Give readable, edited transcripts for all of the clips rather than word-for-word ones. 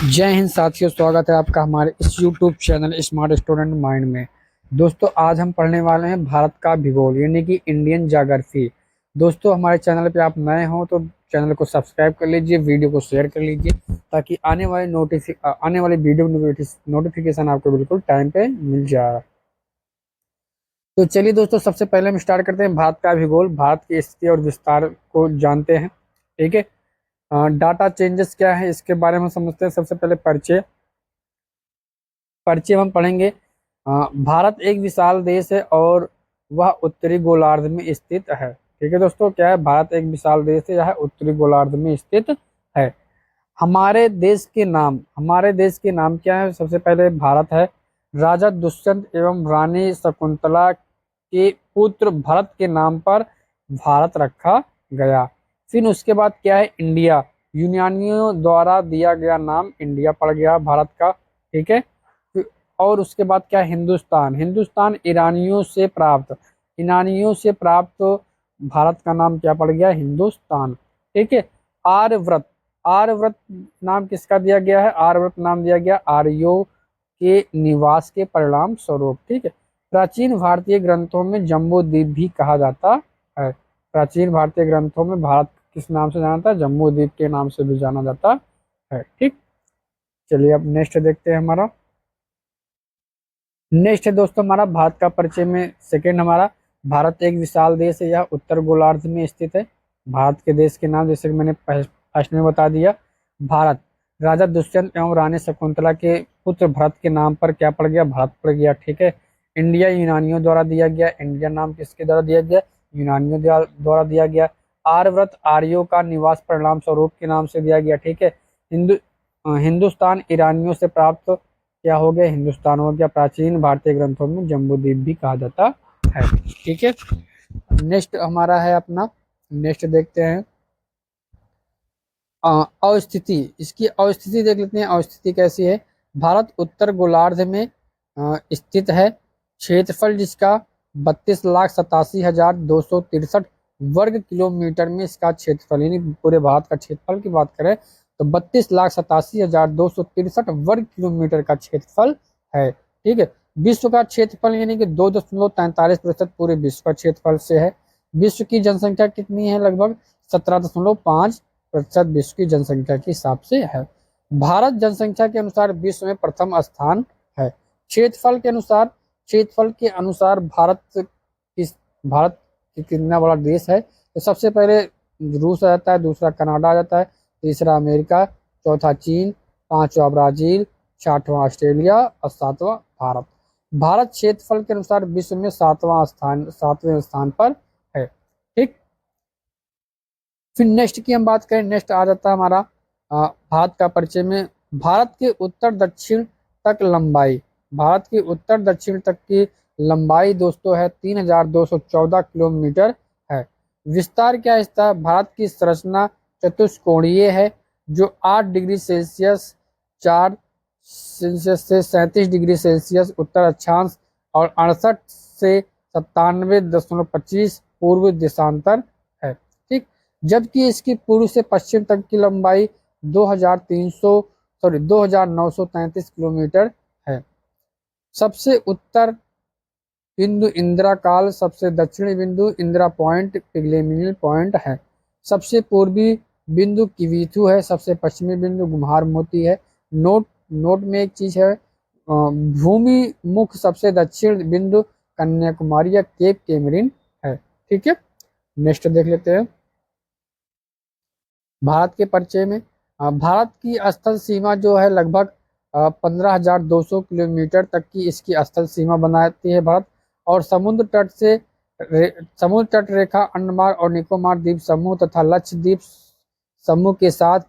जय हिंद साथियों, स्वागत है आपका हमारे इस YouTube channel smart student mind में। दोस्तों, आज हम पढ़ने वाले हैं भारत का भूगोल यानी कि इंडियन ज्योग्राफी। दोस्तों, हमारे चैनल पे आप नए हो तो चैनल को सब्सक्राइब कर लीजिए, वीडियो को शेयर कर लीजिए ताकि आने वाली वीडियो नोटिफिकेशन आपको बिल्कुल टाइम पे मिल जाए। तो चलिए दोस्तों, सबसे पहले हम स्टार्ट करते हैं भारत का भूगोल। भारत की स्थिति और विस्तार को जानते हैं। ठीक है। डाटा चेंजेस क्या है इसके बारे में समझते हैं। सबसे पहले परिचय परिचय हम पढ़ेंगे। भारत एक विशाल देश है और वह उत्तरी गोलार्ध में स्थित है। ठीक है दोस्तों, क्या है? भारत एक विशाल देश है, यह उत्तरी गोलार्ध में स्थित है। हमारे देश के नाम क्या है? सबसे पहले भारत है। राजा दुष्यंत एवं रानी शकुंतला के पुत्र भरत के नाम पर भारत रखा गया। फिर उसके बाद क्या है? इंडिया। यूनानियों द्वारा दिया गया नाम इंडिया पड़ गया भारत का। ठीक है। और उसके बाद क्या है? हिंदुस्तान। हिंदुस्तान ईरानियों से प्राप्त भारत का नाम क्या पड़ गया? हिंदुस्तान। ठीक है। आर्यव्रत। आर्यव्रत नाम किसका दिया गया है? आर्यव्रत नाम दिया गया आर्यों के निवास के परिणाम स्वरूप। ठीक है। प्राचीन भारतीय ग्रंथों में जम्बू द्वीप भी कहा जाता है। प्राचीन भारतीय ग्रंथों में भारत किस नाम से जाना जाता है? जम्बू द्वीप के नाम से भी जाना जाता है। ठीक। चलिए अब नेक्स्ट देखते हैं हमारा। नेक्स्ट है दोस्तों हमारा भारत का परिचय में सेकंड हमारा। भारत एक विशाल देश है, यह उत्तर गोलार्ध में स्थित है। भारत के देश के नाम जैसे कि मैंने फर्स्ट में बता दिया। भारत राजा दुष्यंत एवं रानी शकुंतला के पुत्र भरत के नाम पर क्या पड़ गया? भारत पड़ गया। ठीक है। इंडिया यूनानियों द्वारा दिया गया। इंडिया नाम किसके द्वारा दिया गया? यूनानियों द्वारा दिया गया। आर्यव्रत आर्यों का निवास परिणाम स्वरूप के नाम से दिया गया। ठीक है। हिंदुस्तान ईरानियों से प्राप्त क्या हो गया? हिंदुस्तान हो गया। प्राचीन भारतीय ग्रंथों में जम्बूद्वीप भी कहा जाता है। ठीक है। नेक्स्ट हमारा है अपना। नेक्स्ट देखते हैं अवस्थिति। इसकी अवस्थिति देख लेते हैं। अवस्थिति कैसी है? भारत उत्तर गोलार्ध में स्थित है। क्षेत्रफल जिसका 32,87,263 वर्ग किलोमीटर में इसका क्षेत्रफल, यानी पूरे भारत का क्षेत्रफल की बात करें तो 32,87,263 वर्ग किलोमीटर का क्षेत्रफल है। ठीक है। विश्व का क्षेत्रफल यानी कि 2.43% पूरे विश्व का क्षेत्रफल से है। विश्व की जनसंख्या कितनी है? लगभग 17.5% विश्व की जनसंख्या के हिसाब से है। भारत जनसंख्या के अनुसार विश्व में प्रथम स्थान है। क्षेत्रफल के अनुसार भारत कितना बड़ा देश है? तो सबसे पहले रूस आ जाता है, दूसरा कनाडा आ जाता है, तीसरा अमेरिका, चौथा चीन, पांचवा ब्राजील, छठवां ऑस्ट्रेलिया और सातवां भारत। भारत क्षेत्रफल के अनुसार विश्व में सातवें स्थान पर है। ठीक। फिर नेक्स्ट की हम बात करें। नेक्स्ट आ जाता है हमारा भारत का परिचय में। भारत के उत्तर दक्षिण तक लंबाई भारत की उत्तर दक्षिण तक की लंबाई दोस्तों है 3,214 किलोमीटर है। विस्तार क्या है इसका? भारत की संरचना चतुष्कोणीय है जो 8 डिग्री सेल्सियस 4 सेल्सियस से 37 डिग्री सेल्सियस उत्तर अक्षांश और 68 से 97.25 पूर्व देशांतर है। ठीक। जबकि इसकी पूर्व से पश्चिम तक की लंबाई 2,933 किलोमीटर है। सबसे उत्तर बिंदु इंदिरा काल, सबसे दक्षिणी बिंदु इंदिरा पॉइंट पिगलेमिनल पॉइंट है। सबसे पूर्वी बिंदु किवीथु है। सबसे पश्चिमी बिंदु गुम्हार मोती है। नोट नोट में एक चीज है, भूमि मुख सबसे दक्षिण बिंदु कन्याकुमारी या केप केमरिन है। ठीक है। नेक्स्ट देख लेते हैं भारत के परिचय में। भारत की स्थल सीमा जो है लगभग 15,200 किलोमीटर तक की इसकी स्थल सीमा बनाती है भारत। और समुद्र तट रेखा अंडमान और निकोबार द्वीप समूह तथा लक्षद्वीप समूह के साथ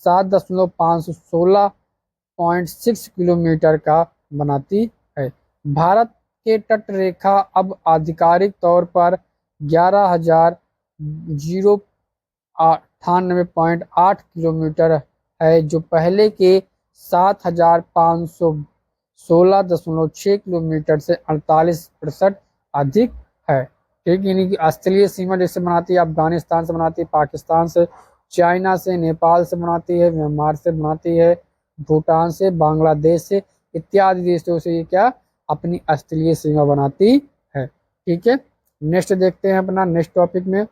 7,516.6 किलोमीटर का बनाती है। भारत के तट रेखा अब आधिकारिक तौर पर 11,098.8 किलोमीटर है, जो पहले के 7,516.6 किलोमीटर से 48% अधिक है। ठीक। यानी कि स्थलीय सीमा जैसे बनाती है अफगानिस्तान से बनाती है, पाकिस्तान से, चाइना से, नेपाल से बनाती है, म्यांमार से बनाती है, भूटान से, बांग्लादेश से इत्यादि देशों से ये क्या अपनी स्थलीय सीमा बनाती है। ठीक है, नेक्स्ट देखते हैं अपना नेक्स्ट टॉपिक में।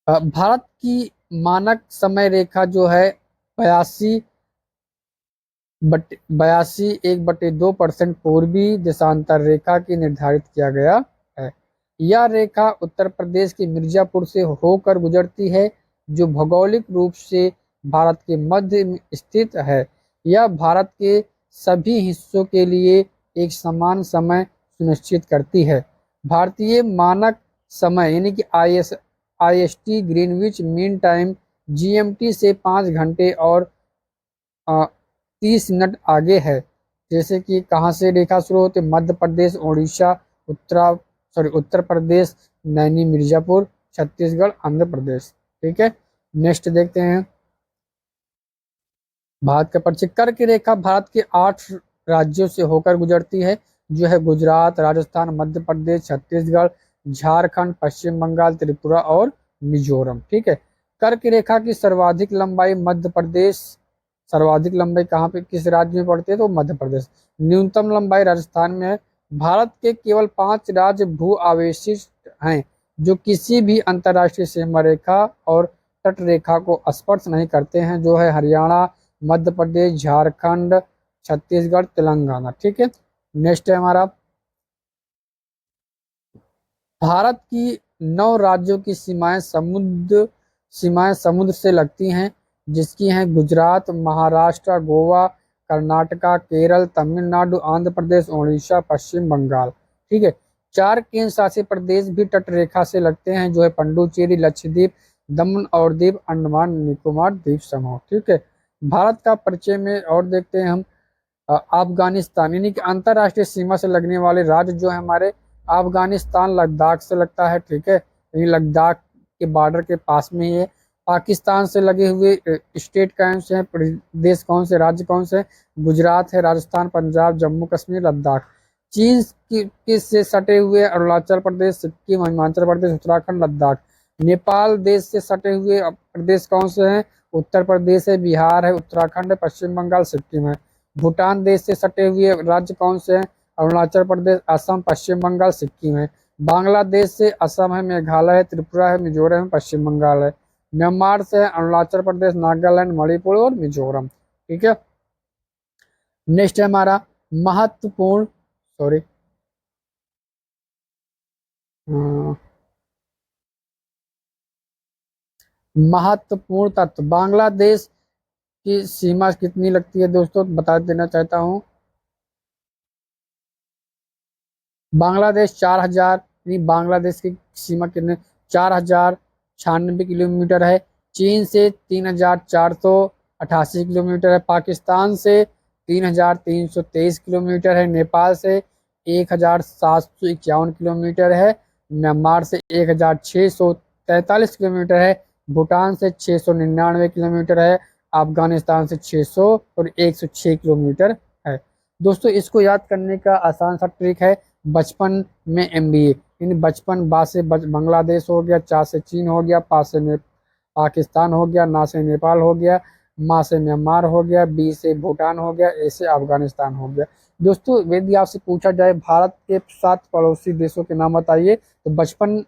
भारत की मानक समय रेखा जो है 82.1/2% पूर्वी देशांतर रेखा की निर्धारित किया गया है। यह रेखा उत्तर प्रदेश के मिर्जापुर से होकर गुजरती है, जो भौगोलिक रूप से भारत के मध्य में स्थित है। यह भारत के सभी हिस्सों के लिए एक समान समय सुनिश्चित करती है। भारतीय मानक समय यानी कि IST Greenwich mean time GMT से 5 घंटे और 30 मिनट आगे है। जैसे कि कहाँ से रेखा शुरू होती है, मध्य प्रदेश, उड़ीसा, उत्तर प्रदेश, नैनी मिर्जापुर, छत्तीसगढ़, आंध्र प्रदेश। ठीक है, नेक्स्ट देखते हैं भारत का परिचय। कर्क रेखा भारत के 8 राज्यों से होकर गुजरती है, जो है गुजरात, राजस्थान, मध्य प्रदेश, छत्तीसगढ़, झारखंड, पश्चिम बंगाल, त्रिपुरा और मिजोरम। ठीक है, कर्क रेखा की सर्वाधिक लंबाई मध्य प्रदेश, सर्वाधिक लंबाई कहाँ पे किस राज्य में पड़ती है, तो मध्य प्रदेश। न्यूनतम लंबाई राजस्थान में है। भारत के केवल 5 राज्य भू आवेशित हैं, जो किसी भी अंतर्राष्ट्रीय सीमा रेखा और तट रेखा को स्पर्श नहीं करते हैं, जो है हरियाणा, मध्य प्रदेश, झारखंड, छत्तीसगढ़, तेलंगाना। ठीक है, नेक्स्ट है हमारा भारत की 9 राज्यों की सीमाएं समुद्र से लगती हैं, जिसकी हैं गुजरात, महाराष्ट्र, गोवा, कर्नाटका, केरल, तमिलनाडु, आंध्र प्रदेश, उड़ीसा, पश्चिम बंगाल। ठीक है, 4 केंद्र शासित प्रदेश भी तट रेखा से लगते हैं, जो है पुडुचेरी, लक्षद्वीप, दमन और दीव, अंडमान निकोबार द्वीप समूह। ठीक है, भारत का परिचय में और देखते हैं हम अफगानिस्तान यानी कि अंतर्राष्ट्रीय सीमा से लगने वाले राज्य जो है हमारे अफगानिस्तान लद्दाख से लगता है। ठीक है, ये लद्दाख के बॉर्डर के पास में ही है। पाकिस्तान से लगे हुए स्टेट कौन से हैं, प्रदेश कौन से, राज्य कौन से, गुजरात है, राजस्थान, पंजाब, जम्मू कश्मीर, लद्दाख। चीन की से सटे हुए अरुणाचल प्रदेश, सिक्किम, हिमाचल प्रदेश, उत्तराखंड, लद्दाख। नेपाल देश से सटे हुए प्रदेश कौन से हैं, उत्तर प्रदेश है, बिहार है, उत्तराखंड है, पश्चिम बंगाल, सिक्किम है। भूटान देश से सटे हुए राज्य कौन से हैं, अरुणाचल प्रदेश, असम, पश्चिम बंगाल, सिक्किम है। बांग्लादेश से असम है, मेघालय है, त्रिपुरा है, मिजोरम है, पश्चिम बंगाल है। म्यांमार से है अरुणाचल प्रदेश, नागालैंड, मणिपुर और मिजोरम। ठीक है, नेक्स्ट है हमारा महत्वपूर्ण सॉरी महत्वपूर्ण तत्व। बांग्लादेश की सीमा कितनी लगती है दोस्तों, बता देना चाहता हूँ। बांग्लादेश 4000, बांग्लादेश की सीमा कितने 4096 किलोमीटर है। चीन से 3488 किलोमीटर है। पाकिस्तान से 3323 किलोमीटर है। नेपाल से 1751 किलोमीटर है। म्यांमार से 1643 किलोमीटर है। भूटान से 699 किलोमीटर है। अफगानिस्तान से 600 और 106 किलोमीटर है। दोस्तों इसको याद करने का आसान सा ट्रिक है, बचपन में MBA यानी बचपन, बा से बांग्लादेश हो गया, चा से चीन हो गया, पा से पाकिस्तान हो गया, ना से नेपाल हो गया, माँ से म्यांमार हो गया, बी से भूटान हो गया, ए से अफगानिस्तान हो गया। दोस्तों यदि आपसे पूछा जाए भारत के 7 पड़ोसी देशों के नाम बताइए, तो बचपन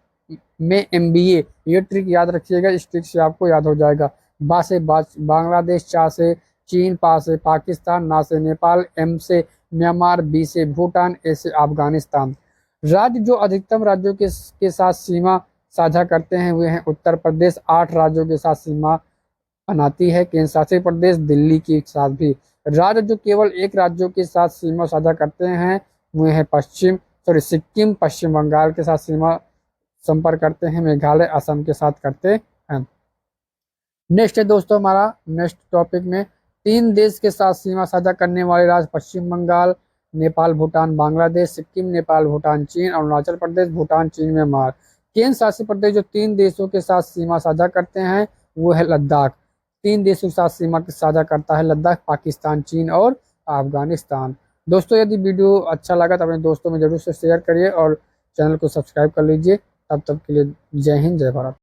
में MBA ये ट्रिक याद रखिएगा, इस ट्रिक से आपको याद हो जाएगा। बा से बांग्लादेश, चा से चीन, पा से पाकिस्तान, ना से नेपाल, एम से म्यांमार, बी से भूटान, ए से अफगानिस्तान। राज्य जो अधिकतम राज्यों के साथ सीमा साझा करते हैं वे हैं उत्तर प्रदेश, 8 राज्यों के साथ सीमा बनाती है। केंद्र शासित प्रदेश दिल्ली के साथ भी। राज्य जो केवल एक राज्यों के साथ सीमा साझा करते हैं वे हैं सिक्किम, पश्चिम बंगाल के साथ सीमा संपर्क करते हैं, मेघालय असम के साथ करते हैं। नेक्स्ट है दोस्तों हमारा नेक्स्ट टॉपिक में 3 देश के साथ सीमा साझा करने वाले राज्य पश्चिम बंगाल, नेपाल, भूटान, बांग्लादेश, सिक्किम, नेपाल, भूटान, चीन, अरुणाचल प्रदेश, भूटान, चीन, म्यांमार। केंद्र शासित प्रदेश जो 3 देशों के साथ सीमा साझा करते हैं वो है लद्दाख। 3 देशों के साथ सीमा साझा करता है लद्दाख, पाकिस्तान, चीन और अफगानिस्तान। दोस्तों यदि वीडियो अच्छा लगा तो अपने दोस्तों में जरूर से शेयर करिए और चैनल को सब्सक्राइब कर लीजिए। तब तक के लिए जय हिंद, जय भारत।